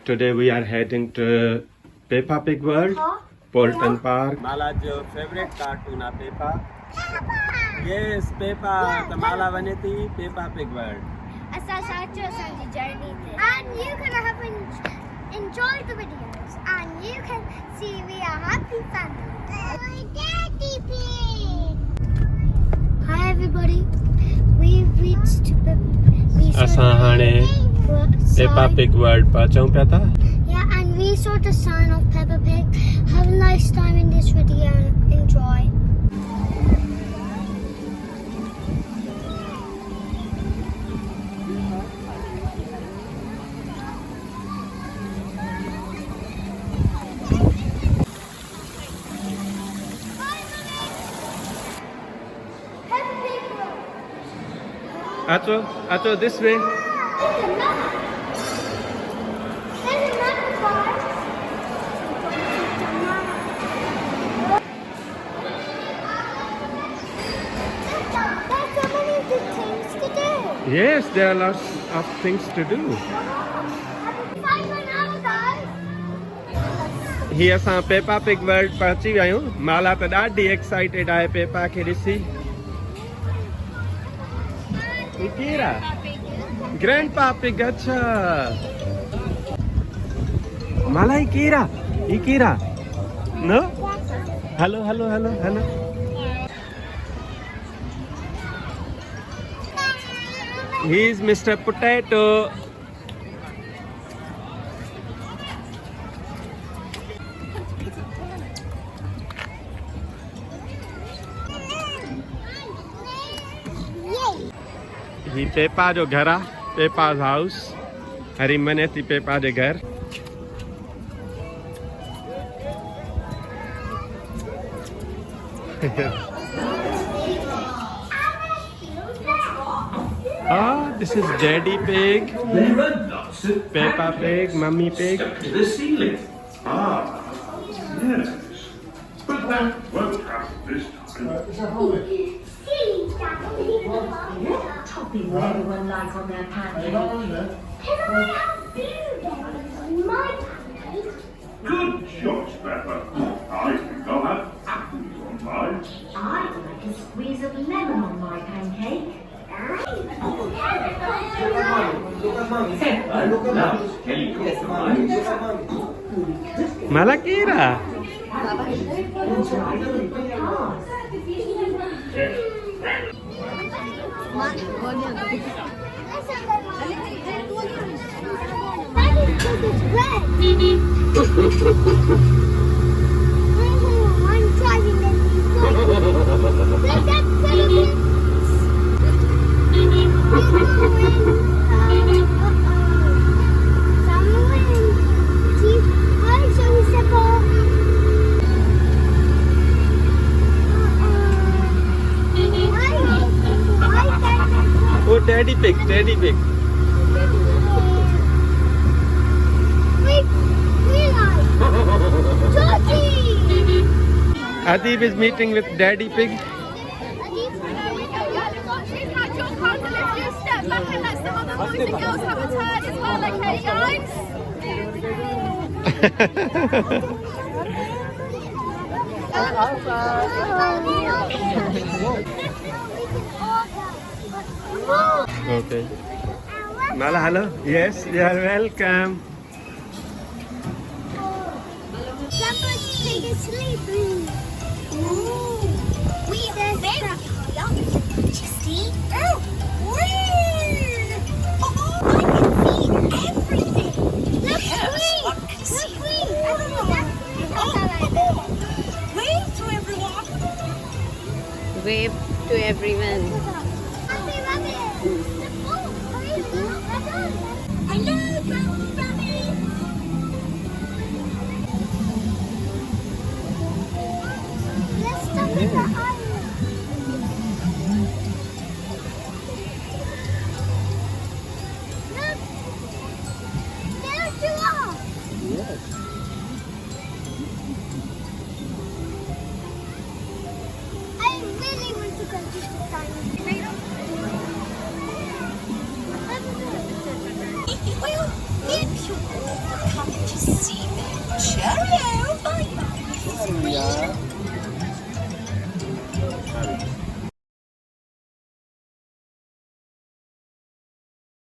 Today we are heading to Peppa Pig World, Paultons Park. Mala's favorite cartoon is Peppa. Yes, Peppa. The Mala vaniti Peppa Pig World. And you can enjoy the videos, and you can see we are happy family. Daddy Pig. Hi everybody. We've reached Peppa Pig World pahunchau pya tha. Yeah, and we saw the sign of Peppa Pig. Have a nice time in this video and enjoy. Peppa Pig World. Acho, this way. Yes, there are lots of things to do. Here असां Peppa Pig World पहुची विया आहियूं. माला त ॾाढी excited आहे Peppa खे ॾिसी. ही केरु आहे? Grandpa Pig. अच्छा. माला ही केरु आहे? ही केरु आहे? No? Hello. He is Mr. Potato. He Peppa जो घर आहे. Peppa's house. हरी मने थी Peppa जे घर. This is Daddy Pig, Peppa Pig, Mummy Pig. To the ceiling. Yes. But that won't happen this time. Topping would everyone like on their pancake? Good choice, Peppa. I think I'll have apples on mine. I'd like a squeeze of lemon on my pancake. Mala kira. I'm driving them. Oh, Daddy Pig. Adib is meeting with Daddy Pig. Okay. Mala, hello. Yes, you are welcome. Somebody's taking sleeping. We are very young. Did you see? Oh, weird! I can see everything. Look, green. Wave to everyone. Wave to everyone. Happy rabbit. I know, rabbit. Let's stop at the island. Look, there's giraffe. Yes. I really want to go to the island. If you're all coming to see me, cheerio, bye-bye. Yeah.